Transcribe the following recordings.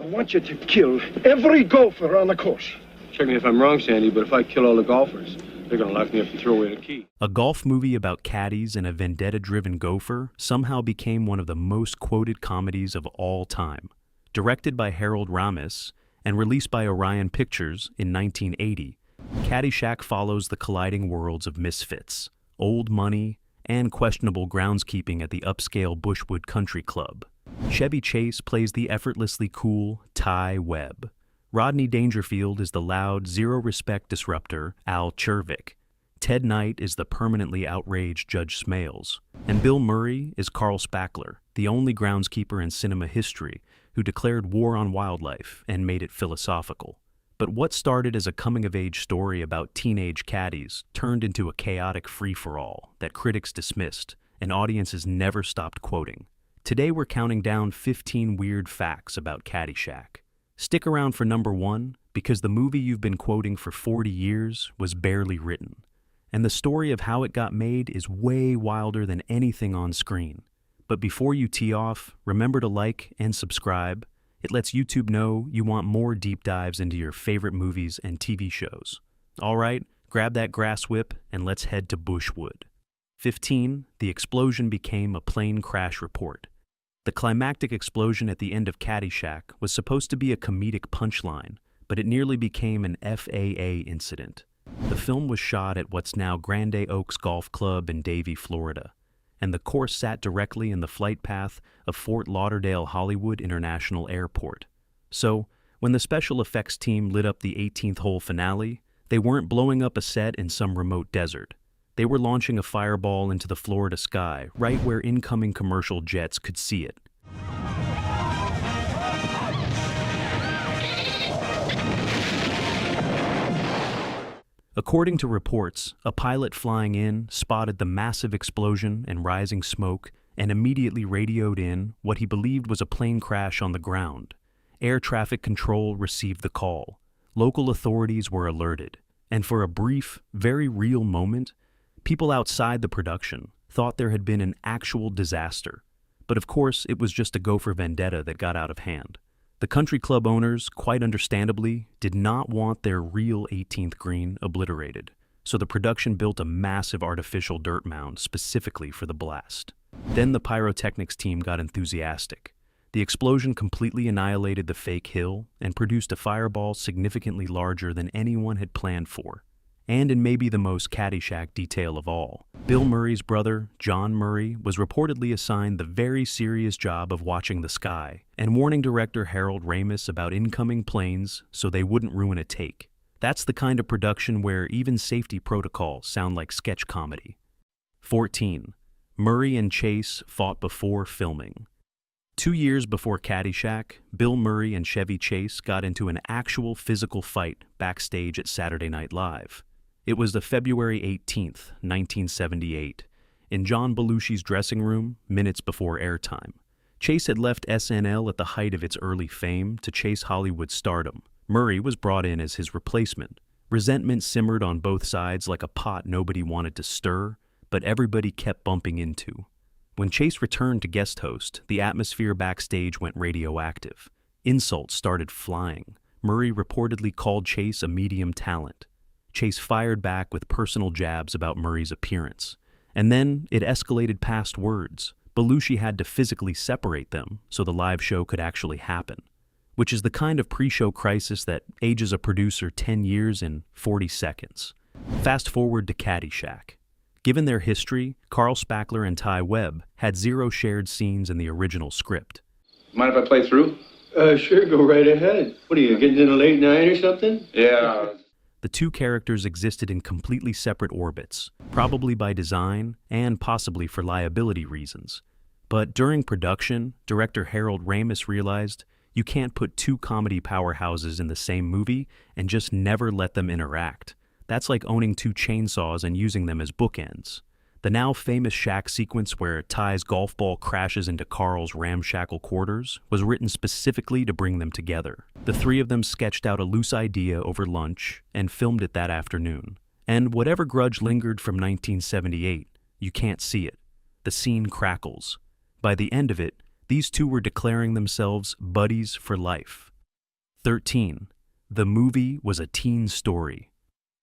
I want you to kill every gopher on the course. Check me if I'm wrong, Sandy, but if I kill all the golfers, they're gonna lock me up and throw away the key. A golf movie about caddies and a vendetta-driven gopher somehow became one of the most quoted comedies of all time. Directed by Harold Ramis and released by Orion Pictures in 1980, Caddyshack follows the colliding worlds of misfits, old money, and questionable groundskeeping at the upscale Bushwood Country Club. Chevy Chase plays the effortlessly cool Ty Webb. Rodney Dangerfield is the loud, zero-respect disruptor Al Chervick. Ted Knight is the permanently outraged Judge Smales. And Bill Murray is Carl Spackler, the only groundskeeper in cinema history who declared war on wildlife and made it philosophical. But what started as a coming-of-age story about teenage caddies turned into a chaotic free-for-all that critics dismissed and audiences never stopped quoting. Today we're counting down 15 weird facts about Caddyshack. Stick around for number 1, because the movie you've been quoting for 40 years was barely written. And the story of how it got made is way wilder than anything on screen. But before you tee off, remember to like and subscribe. It lets YouTube know you want more deep dives into your favorite movies and TV shows. All right, grab that grass whip and let's head to Bushwood. 15. The explosion became a plane crash report. The climactic explosion at the end of Caddyshack was supposed to be a comedic punchline, but it nearly became an FAA incident. The film was shot at what's now Grande Oaks Golf Club in Davie, Florida, and the course sat directly in the flight path of Fort Lauderdale Hollywood International Airport. So, when the special effects team lit up the 18th hole finale, they weren't blowing up a set in some remote desert. They were launching a fireball into the Florida sky, right where incoming commercial jets could see it. According to reports, a pilot flying in spotted the massive explosion and rising smoke and immediately radioed in what he believed was a plane crash on the ground. Air traffic control received the call. Local authorities were alerted. And for a brief, very real moment, people outside the production thought there had been an actual disaster. But of course, it was just a gopher vendetta that got out of hand. The country club owners, quite understandably, did not want their real 18th green obliterated, so the production built a massive artificial dirt mound specifically for the blast. Then the pyrotechnics team got enthusiastic. The explosion completely annihilated the fake hill and produced a fireball significantly larger than anyone had planned for. And in maybe the most Caddyshack detail of all, Bill Murray's brother, John Murray, was reportedly assigned the very serious job of watching the sky and warning director Harold Ramis about incoming planes so they wouldn't ruin a take. That's the kind of production where even safety protocols sound like sketch comedy. 14. Murray and Chase fought before filming. 2 years before Caddyshack, Bill Murray and Chevy Chase got into an actual physical fight backstage at Saturday Night Live. It was the February 18th, 1978, in John Belushi's dressing room, minutes before airtime. Chase had left SNL at the height of its early fame to chase Hollywood stardom. Murray was brought in as his replacement. Resentment simmered on both sides like a pot nobody wanted to stir, but everybody kept bumping into. When Chase returned to guest host, the atmosphere backstage went radioactive. Insults started flying. Murray reportedly called Chase a medium talent. Chase fired back with personal jabs about Murray's appearance. And then it escalated past words. Belushi had to physically separate them so the live show could actually happen, which is the kind of pre-show crisis that ages a producer 10 years in 40 seconds. Fast forward to Caddyshack. Given their history, Carl Spackler and Ty Webb had 0 shared scenes in the original script. Mind if I play through? Sure, go right ahead. What are you, getting in a late night or something? Yeah. The two characters existed in completely separate orbits, probably by design and possibly for liability reasons. But during production, director Harold Ramis realized you can't put 2 comedy powerhouses in the same movie and just never let them interact. That's like owning 2 chainsaws and using them as bookends. The now famous shack sequence where Ty's golf ball crashes into Carl's ramshackle quarters was written specifically to bring them together. The 3 of them sketched out a loose idea over lunch and filmed it that afternoon. And whatever grudge lingered from 1978, you can't see it. The scene crackles. By the end of it, these 2 were declaring themselves buddies for life. 13. The movie was a teen story.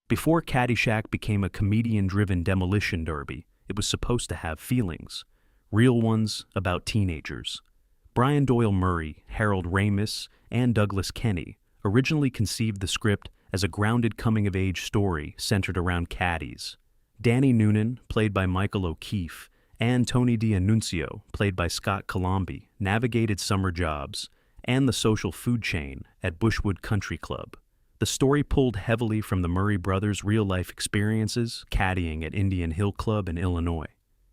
Before Caddyshack became a comedian-driven demolition derby, it was supposed to have feelings. Real ones about teenagers. Brian Doyle Murray, Harold Ramis, and Douglas Kenney originally conceived the script as a grounded coming-of-age story centered around caddies. Danny Noonan, played by Michael O'Keefe, and Tony D'Annunzio, played by Scott Colombi, navigated summer jobs and the social food chain at Bushwood Country Club. The story pulled heavily from the Murray brothers' real-life experiences caddying at Indian Hill Club in Illinois.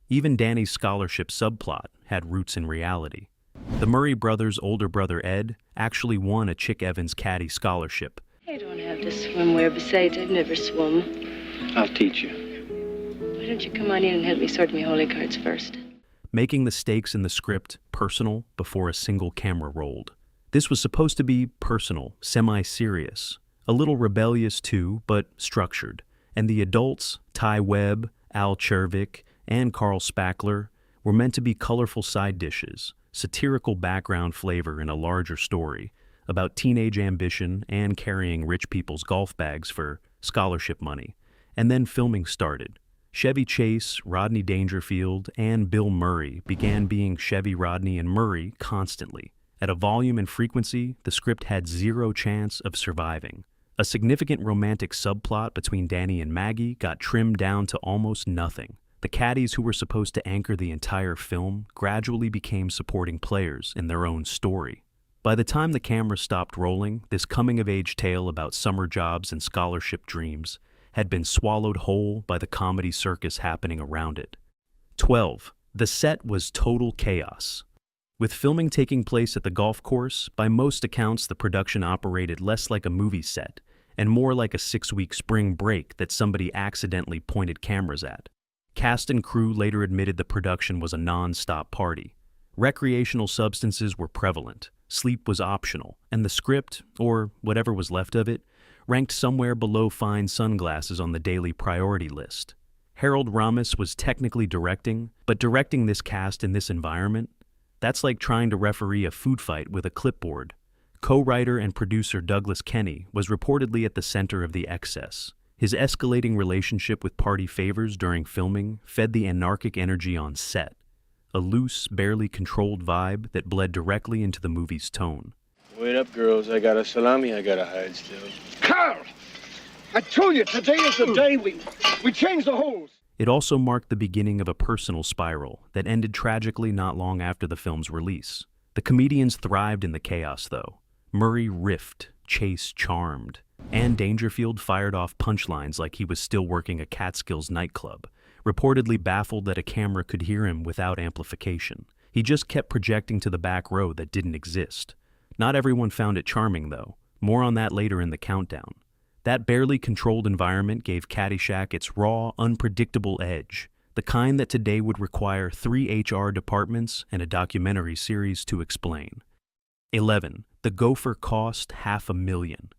Even Danny's scholarship subplot had roots in reality. The Murray brothers' older brother Ed actually won a Chick Evans caddy scholarship. I don't have to swim where. Besides, I've never swum. I'll teach you. Why don't you come on in and help me sort me holy cards first? Making the stakes in the script personal before a single camera rolled. This was supposed to be personal, semi-serious, a little rebellious too, but structured. And the adults, Ty Webb, Al Chervik, and Carl Spackler, were meant to be colorful side dishes, satirical background flavor in a larger story about teenage ambition and carrying rich people's golf bags for scholarship money. And then filming started. Chevy Chase, Rodney Dangerfield, and Bill Murray began being Chevy, Rodney, and Murray constantly. At a volume and frequency, the script had zero chance of surviving. A significant romantic subplot between Danny and Maggie got trimmed down to almost nothing. The caddies who were supposed to anchor the entire film gradually became supporting players in their own story. By the time the camera stopped rolling, this coming-of-age tale about summer jobs and scholarship dreams had been swallowed whole by the comedy circus happening around it. 12. The set was total chaos. With filming taking place at the golf course, by most accounts the production operated less like a movie set and more like a 6-week spring break that somebody accidentally pointed cameras at. Cast and crew later admitted the production was a non-stop party. Recreational substances were prevalent, sleep was optional, and the script, or whatever was left of it, ranked somewhere below fine sunglasses on the daily priority list. Harold Ramis was technically directing, but directing this cast in this environment, that's like trying to referee a food fight with a clipboard. Co-writer and producer Douglas Kenney was reportedly at the center of the excess. His escalating relationship with party favors during filming fed the anarchic energy on set, a loose, barely controlled vibe that bled directly into the movie's tone. Wait up, girls. I got a salami I gotta hide still. Carl! I told you, today is the day we change the holes. It also marked the beginning of a personal spiral that ended tragically not long after the film's release. The comedians thrived in the chaos, though. Murray riffed, Chase charmed, and Dangerfield fired off punchlines like he was still working a Catskills nightclub, reportedly baffled that a camera could hear him without amplification. He just kept projecting to the back row that didn't exist. Not everyone found it charming, though. More on that later in the countdown. That barely controlled environment gave Caddyshack its raw, unpredictable edge, the kind that today would require 3 HR departments and a documentary series to explain. 11. The gopher cost $500,000.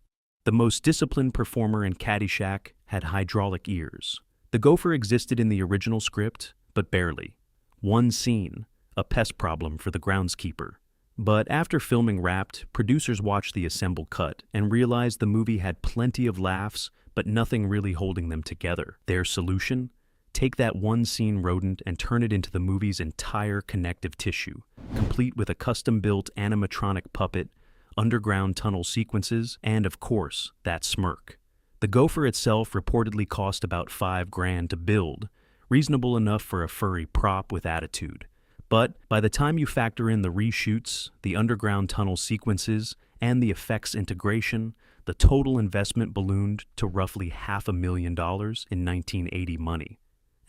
The most disciplined performer in Caddyshack had hydraulic ears. The gopher existed in the original script, but barely. One scene, a pest problem for the groundskeeper. But after filming wrapped, producers watched the assembled cut and realized the movie had plenty of laughs, but nothing really holding them together. Their solution? Take that one scene rodent and turn it into the movie's entire connective tissue, complete with a custom-built animatronic puppet, underground tunnel sequences, and of course, that smirk. The gopher itself reportedly cost about $5,000 to build, reasonable enough for a furry prop with attitude. But by the time you factor in the reshoots, the underground tunnel sequences, and the effects integration, the total investment ballooned to roughly $500,000 in 1980 money.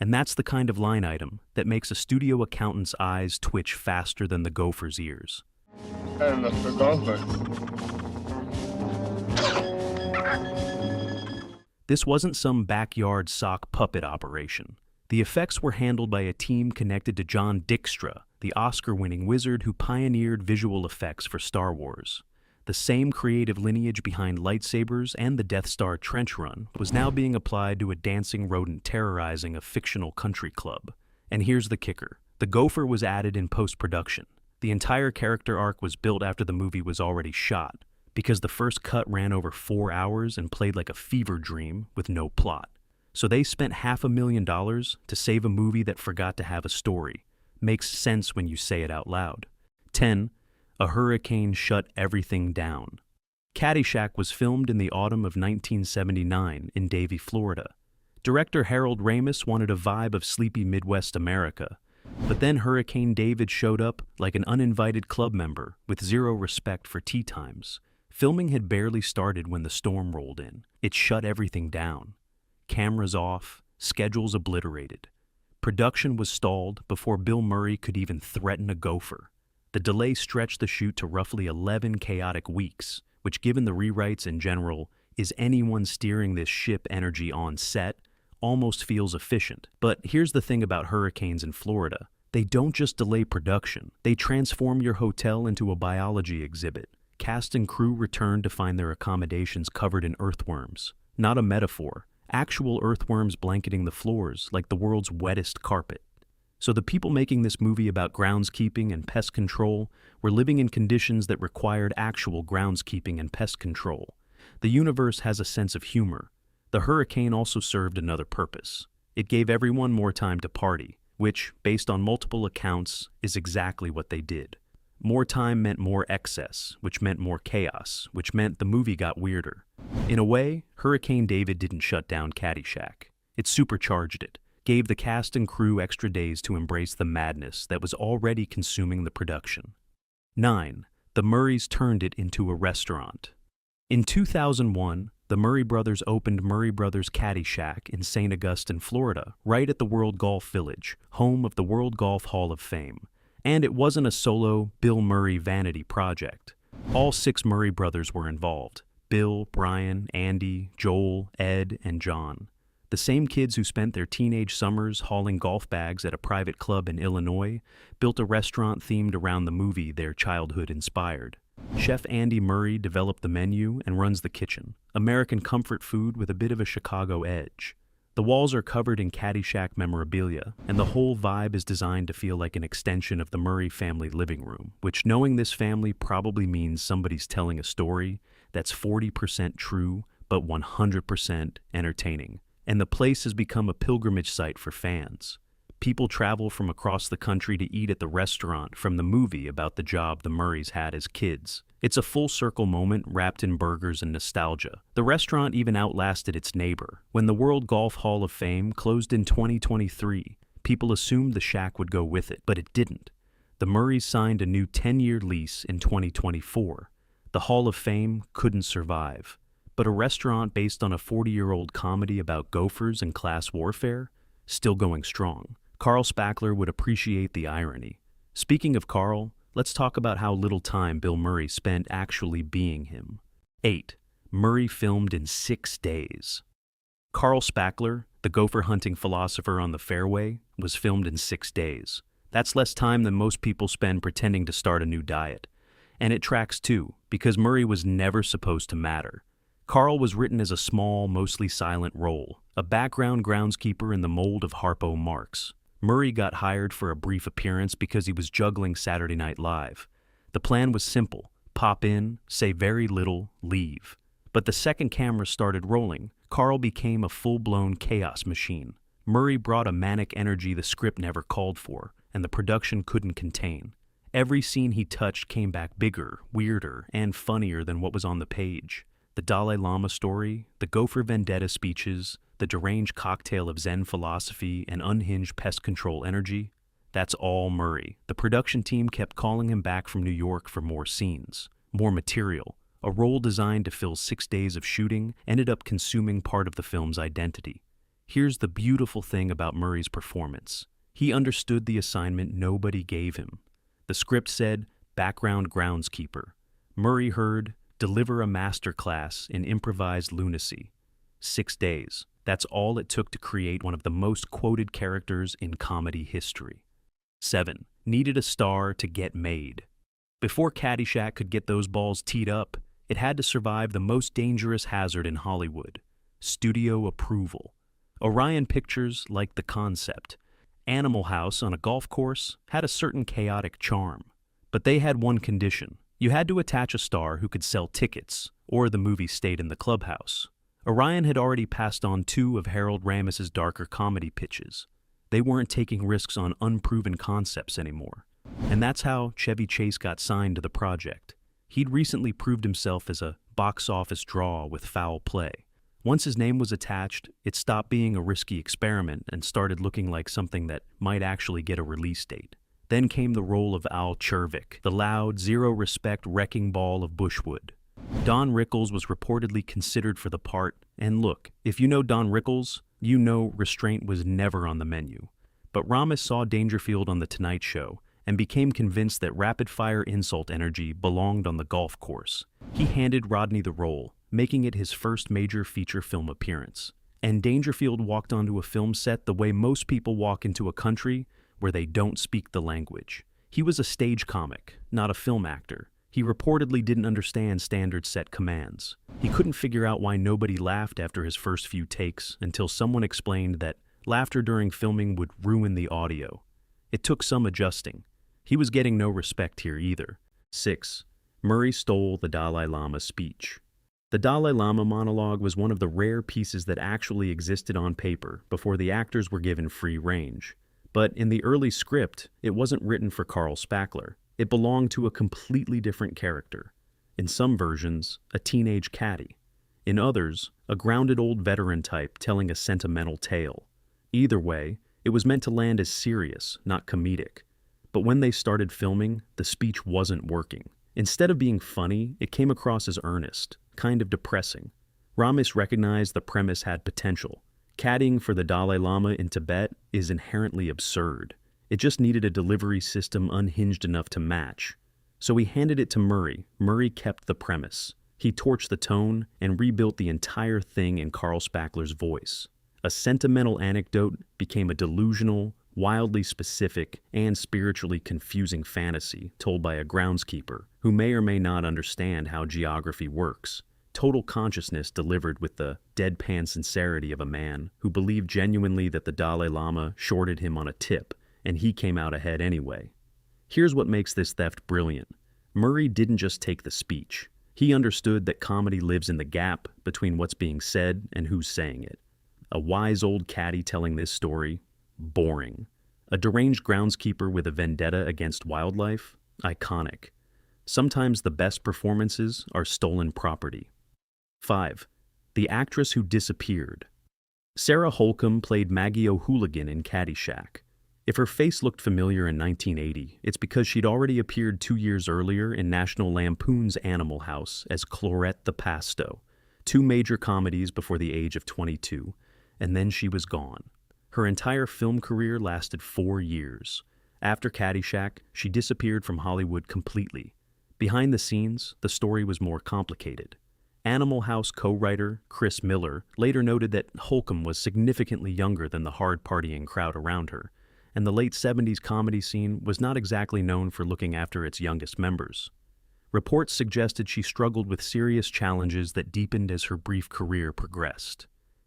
And that's the kind of line item that makes a studio accountant's eyes twitch faster than the gopher's ears. And the golfer. This wasn't some backyard sock puppet operation. The effects were handled by a team connected to John Dykstra, the Oscar-winning wizard who pioneered visual effects for Star Wars. The same creative lineage behind lightsabers and the Death Star trench run was now being applied to a dancing rodent terrorizing a fictional country club. And here's the kicker. The gopher was added in post-production. The entire character arc was built after the movie was already shot, because the first cut ran over 4 hours and played like a fever dream with no plot. So they spent $500,000 to save a movie that forgot to have a story. Makes sense when you say it out loud. 10. A hurricane shut everything down. Caddyshack was filmed in the autumn of 1979 in Davie, Florida. Director Harold Ramis wanted a vibe of sleepy Midwest America, but then Hurricane David showed up like an uninvited club member with zero respect for tea times. Filming had barely started when the storm rolled in. It shut everything down. Cameras off, schedules obliterated. Production was stalled before Bill Murray could even threaten a gopher. The delay stretched the shoot to roughly 11 chaotic weeks, which, given the rewrites in general, is anyone steering this ship energy on set, almost feels efficient. But here's the thing about hurricanes in Florida. They don't just delay production. They transform your hotel into a biology exhibit. Cast and crew return to find their accommodations covered in earthworms. Not a metaphor. Actual earthworms blanketing the floors like the world's wettest carpet. So the people making this movie about groundskeeping and pest control were living in conditions that required actual groundskeeping and pest control. The universe has a sense of humor. The hurricane also served another purpose. It gave everyone more time to party, which, based on multiple accounts, is exactly what they did. More time meant more excess, which meant more chaos, which meant the movie got weirder. In a way, Hurricane David didn't shut down Caddyshack. It supercharged it, gave the cast and crew extra days to embrace the madness that was already consuming the production. 9. The Murrays turned it into a restaurant. In 2001, the Murray brothers opened Murray Brothers Caddyshack in St. Augustine, Florida, right at the World Golf Village, home of the World Golf Hall of Fame. And it wasn't a solo Bill Murray vanity project. All 6 Murray brothers were involved. Bill, Brian, Andy, Joel, Ed, and John. The same kids who spent their teenage summers hauling golf bags at a private club in Illinois built a restaurant themed around the movie their childhood inspired. Chef Andy Murray developed the menu and runs the kitchen, American comfort food with a bit of a Chicago edge. The walls are covered in Caddyshack memorabilia, and the whole vibe is designed to feel like an extension of the Murray family living room, which, knowing this family, probably means somebody's telling a story that's 40% true but 100% entertaining. And the place has become a pilgrimage site for fans. People travel from across the country to eat at the restaurant from the movie about the job the Murrays had as kids. It's a full-circle moment wrapped in burgers and nostalgia. The restaurant even outlasted its neighbor. When the World Golf Hall of Fame closed in 2023, people assumed the shack would go with it, but it didn't. The Murrays signed a new 10-year lease in 2024. The Hall of Fame couldn't survive. But a restaurant based on a 40-year-old comedy about gophers and class warfare? Still going strong. Carl Spackler would appreciate the irony. Speaking of Carl, let's talk about how little time Bill Murray spent actually being him. 8. Murray filmed in 6 days. Carl Spackler, the gopher hunting philosopher on the fairway, was filmed in 6 days. That's less time than most people spend pretending to start a new diet. And it tracks too, because Murray was never supposed to matter. Carl was written as a small, mostly silent role, a background groundskeeper in the mold of Harpo Marx. Murray got hired for a brief appearance because he was juggling Saturday Night Live. The plan was simple: pop in, say very little, leave. But the second camera started rolling, Carl became a full-blown chaos machine. Murray brought a manic energy the script never called for, and the production couldn't contain. Every scene he touched came back bigger, weirder, and funnier than what was on the page. The Dalai Lama story, the Gopher Vendetta speeches, the deranged cocktail of Zen philosophy and unhinged pest control energy, that's all Murray. The production team kept calling him back from New York for more scenes, more material. A role designed to fill 6 days of shooting ended up consuming part of the film's identity. Here's the beautiful thing about Murray's performance. He understood the assignment nobody gave him. The script said, background groundskeeper. Murray heard, deliver a masterclass in improvised lunacy. 6 days. That's all it took to create one of the most quoted characters in comedy history. 7. Needed a star to get made. Before Caddyshack could get those balls teed up, it had to survive the most dangerous hazard in Hollywood: studio approval. Orion Pictures liked the concept. Animal House on a golf course had a certain chaotic charm. But they had one condition: You had to attach a star who could sell tickets, or the movie stayed in the clubhouse. Orion had already passed on 2 of Harold Ramis's darker comedy pitches. They weren't taking risks on unproven concepts anymore. And that's how Chevy Chase got signed to the project. He'd recently proved himself as a box office draw with foul play. Once his name was attached, it stopped being a risky experiment and started looking like something that might actually get a release date. Then came the role of Al Chervik, the loud, zero-respect wrecking ball of Bushwood. Don Rickles was reportedly considered for the part, and look, if you know Don Rickles, you know restraint was never on the menu. But Ramis saw Dangerfield on The Tonight Show and became convinced that rapid-fire insult energy belonged on the golf course. He handed Rodney the role, making it his first major feature film appearance. And Dangerfield walked onto a film set the way most people walk into a country where they don't speak the language. He was a stage comic, not a film actor. He reportedly didn't understand standard set commands. He couldn't figure out why nobody laughed after his first few takes until someone explained that laughter during filming would ruin the audio. It took some adjusting. He was getting no respect here either. 6. Murray stole the Dalai Lama speech. The Dalai Lama monologue was one of the rare pieces that actually existed on paper before the actors were given free range. But in the early script, it wasn't written for Carl Spackler. It belonged to a completely different character. In some versions, a teenage caddy. In others, a grounded old veteran type telling a sentimental tale. Either way, it was meant to land as serious, not comedic. But when they started filming, the speech wasn't working. Instead of being funny, it came across as earnest, kind of depressing. Ramis recognized the premise had potential. Caddying for the Dalai Lama in Tibet is inherently absurd. It just needed a delivery system unhinged enough to match. So he handed it to Murray. Murray kept the premise. He torched the tone and rebuilt the entire thing in Carl Spackler's voice. A sentimental anecdote became a delusional, wildly specific, and spiritually confusing fantasy told by a groundskeeper who may or may not understand how geography works. Total consciousness delivered with the deadpan sincerity of a man who believed genuinely that the Dalai Lama shorted him on a tip, and he came out ahead anyway. Here's what makes this theft brilliant. Murray didn't just take the speech. He understood that comedy lives in the gap between what's being said and who's saying it. A wise old caddy telling this story? Boring. A deranged groundskeeper with a vendetta against wildlife? Iconic. Sometimes the best performances are stolen property. 5. The actress who disappeared. Sarah Holcomb played Maggie O'Hooligan in Caddyshack. If her face looked familiar in 1980, it's because she'd already appeared 2 years earlier in National Lampoon's Animal House as Clorette the Pasto, 2 major comedies before the age of 22, and then she was gone. Her entire film career lasted 4 years. After Caddyshack, she disappeared from Hollywood completely. Behind the scenes, the story was more complicated. Animal House co-writer Chris Miller later noted that Holcomb was significantly younger than the hard-partying crowd around her, and the late 70s comedy scene was not exactly known for looking after its youngest members. Reports suggested she struggled with serious challenges that deepened as her brief career progressed.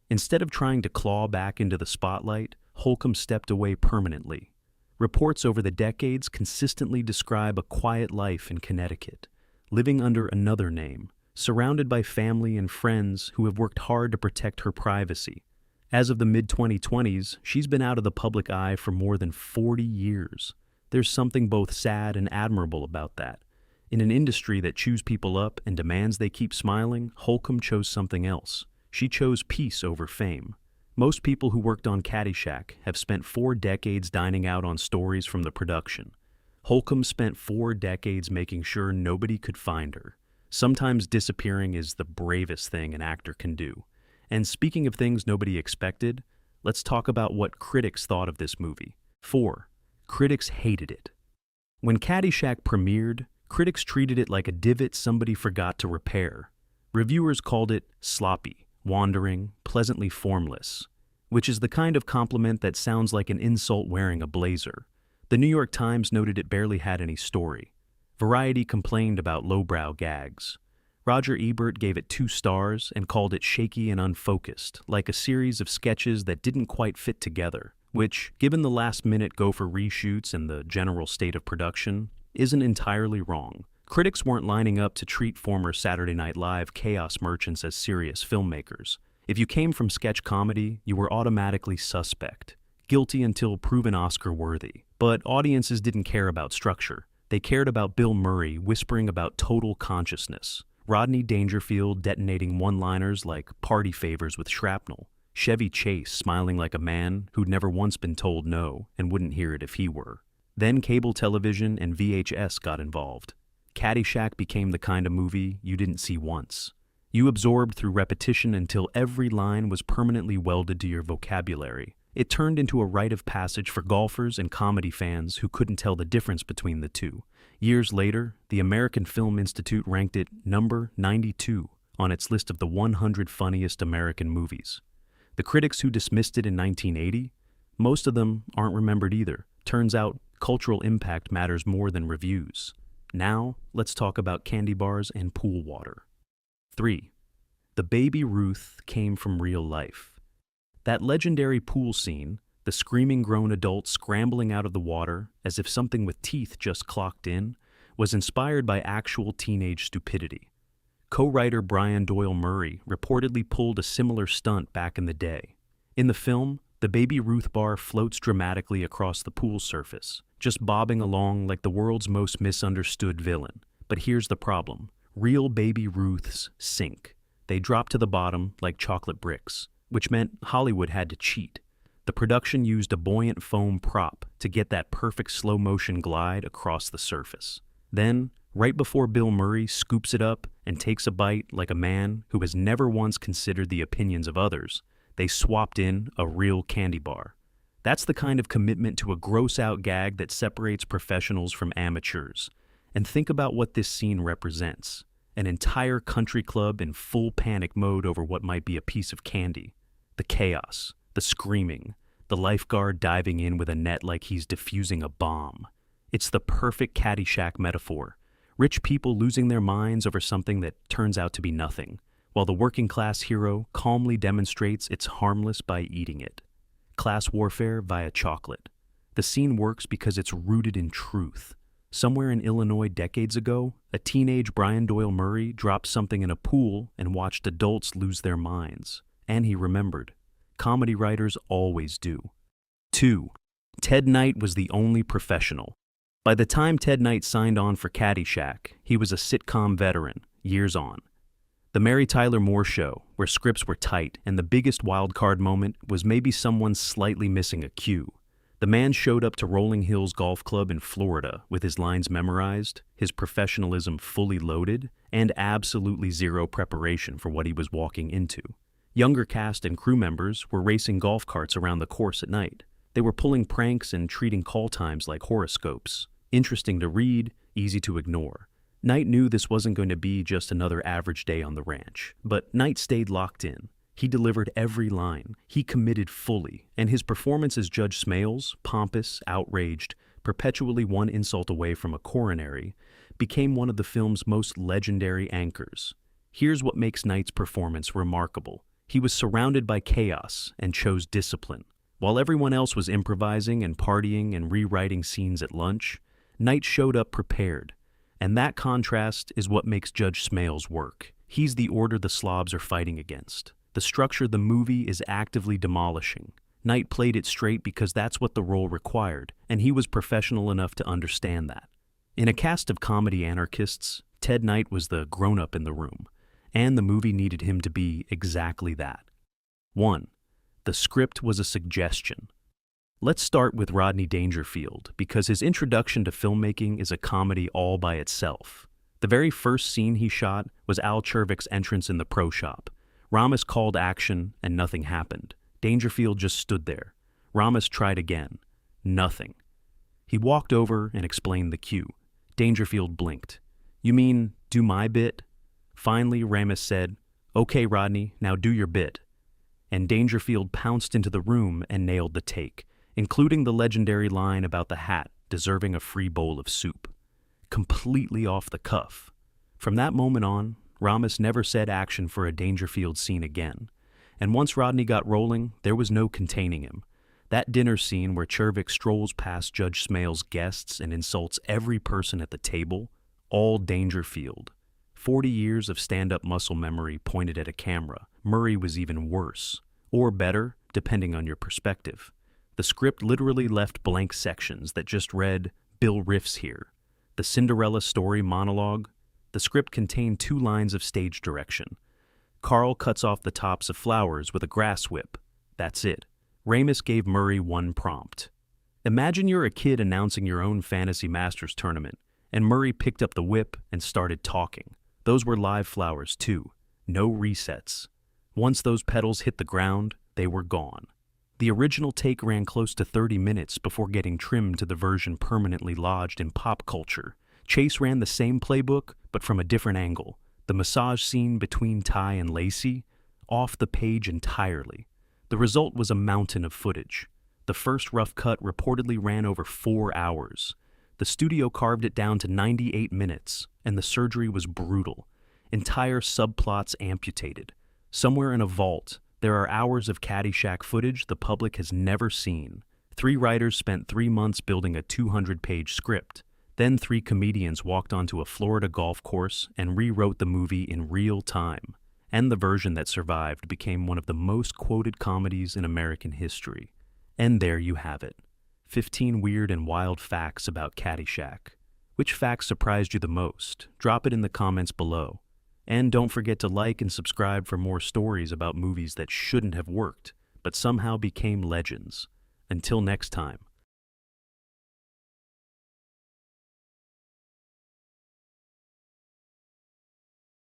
Instead of trying to claw back into the spotlight, Holcomb stepped away permanently. Reports over the decades consistently describe a quiet life in Connecticut, living under another name, surrounded by family and friends who have worked hard to protect her privacy. As of the mid-2020s, she's been out of the public eye for more than 40 years. There's something both sad and admirable about that. In an industry that chews people up and demands they keep smiling, Holcomb chose something else. She chose peace over fame. Most people who worked on Caddyshack have spent 4 decades dining out on stories from the production. Holcomb spent 4 decades making sure nobody could find her. Sometimes disappearing is the bravest thing an actor can do. And speaking of things nobody expected, let's talk about what critics thought of this movie. 4. Critics hated it. When Caddyshack premiered, critics treated it like a divot somebody forgot to repair. Reviewers called it sloppy, wandering, pleasantly formless, which is the kind of compliment that sounds like an insult wearing a blazer. The New York Times noted it barely had any story. Variety complained about lowbrow gags. Roger Ebert gave it 2 stars and called it shaky and unfocused, like a series of sketches that didn't quite fit together, which, given the last-minute gopher reshoots and the general state of production, isn't entirely wrong. Critics weren't lining up to treat former Saturday Night Live chaos merchants as serious filmmakers. If you came from sketch comedy, you were automatically suspect, guilty until proven Oscar-worthy. But audiences didn't care about structure. They cared about Bill Murray whispering about total consciousness, Rodney Dangerfield detonating one-liners like party favors with shrapnel, Chevy Chase smiling like a man who'd never once been told no and wouldn't hear it if he were. Then cable television and VHS got involved. Caddyshack became the kind of movie you didn't see once. You absorbed through repetition until every line was permanently welded to your vocabulary. It turned into a rite of passage for golfers and comedy fans who couldn't tell the difference between the two. Years later, the American Film Institute ranked it number 92 on its list of the 100 funniest American movies. The critics who dismissed it in 1980, most of them aren't remembered either. Turns out, cultural impact matters more than reviews. Now, let's talk about candy bars and pool water. 3. The Baby Ruth came from real life. That legendary pool scene, the screaming grown adult scrambling out of the water as if something with teeth just clocked in, was inspired by actual teenage stupidity. Co-writer Brian Doyle Murray reportedly pulled a similar stunt back in the day. In the film, the Baby Ruth bar floats dramatically across the pool surface, just bobbing along like the world's most misunderstood villain. But here's the problem. Real Baby Ruths sink. They drop to the bottom like chocolate bricks, which meant Hollywood had to cheat. The production used a buoyant foam prop to get that perfect slow-motion glide across the surface. Then, right before Bill Murray scoops it up and takes a bite like a man who has never once considered the opinions of others, they swapped in a real candy bar. That's the kind of commitment to a gross-out gag that separates professionals from amateurs. And think about what this scene represents. An entire country club in full panic mode over what might be a piece of candy. The chaos, the screaming, the lifeguard diving in with a net like he's defusing a bomb. It's the perfect Caddyshack metaphor. Rich people losing their minds over something that turns out to be nothing, while the working-class hero calmly demonstrates it's harmless by eating it. Class warfare via chocolate. The scene works because it's rooted in truth. Somewhere in Illinois decades ago, a teenage Brian Doyle Murray dropped something in a pool and watched adults lose their minds. And he remembered. Comedy writers always do. 2. Ted Knight was the only professional. By the time Ted Knight signed on for Caddyshack, he was a sitcom veteran, years on. The Mary Tyler Moore Show, where scripts were tight and the biggest wild-card moment was maybe someone slightly missing a cue. The man showed up to Rolling Hills Golf Club in Florida with his lines memorized, his professionalism fully loaded, and absolutely zero preparation for what he was walking into. Younger cast and crew members were racing golf carts around the course at night. They were pulling pranks and treating call times like horoscopes. Interesting to read, easy to ignore. Knight knew this wasn't going to be just another average day on the ranch, but Knight stayed locked in. He delivered every line. He committed fully, and his performance as Judge Smales, pompous, outraged, perpetually one insult away from a coronary, became one of the film's most legendary anchors. Here's what makes Knight's performance remarkable. He was surrounded by chaos and chose discipline. While everyone else was improvising and partying and rewriting scenes at lunch, Knight showed up prepared. And that contrast is what makes Judge Smales work. He's the order the slobs are fighting against. The structure the movie is actively demolishing. Knight played it straight because that's what the role required, and he was professional enough to understand that. In a cast of comedy anarchists, Ted Knight was the grown-up in the room, and the movie needed him to be exactly that. 1. The script was a suggestion. Let's start with Rodney Dangerfield, because his introduction to filmmaking is a comedy all by itself. The very first scene he shot was Al Chervik's entrance in the pro shop. Ramos called action, and nothing happened. Dangerfield just stood there. Ramos tried again. Nothing. He walked over and explained the cue. Dangerfield blinked. "You mean, do my bit?" Finally, Ramos said, "Okay, Rodney, now do your bit." And Dangerfield pounced into the room and nailed the take, including the legendary line about the hat deserving a free bowl of soup. Completely off the cuff. From that moment on, Ramos never said action for a Dangerfield scene again. And once Rodney got rolling, there was no containing him. That dinner scene where Chervik strolls past Judge Smales' guests and insults every person at the table, all Dangerfield. 40 years of stand-up muscle memory pointed at a camera. Murray was even worse. Or better, depending on your perspective. The script literally left blank sections that just read, "Bill riffs here." The Cinderella story monologue. The script contained 2 lines of stage direction. Carl cuts off the tops of flowers with a grass whip. That's it. Ramis gave Murray 1 prompt. Imagine you're a kid announcing your own Fantasy Masters tournament, and Murray picked up the whip and started talking. Those were live flowers, too. No resets. Once those petals hit the ground, they were gone. The original take ran close to 30 minutes before getting trimmed to the version permanently lodged in pop culture. Chase ran the same playbook, but from a different angle. The massage scene between Ty and Lacey, off the page entirely. The result was a mountain of footage. The first rough cut reportedly ran over 4 hours. The studio carved it down to 98 minutes, and the surgery was brutal. Entire subplots amputated. Somewhere in a vault, there are hours of Caddyshack footage the public has never seen. 3 writers spent 3 months building a 200-page script. Then 3 comedians walked onto a Florida golf course and rewrote the movie in real time. And the version that survived became one of the most quoted comedies in American history. And there you have it. 15 weird and wild facts about Caddyshack. Which facts surprised you the most? Drop it in the comments below. And don't forget to like and subscribe for more stories about movies that shouldn't have worked, but somehow became legends. Until next time.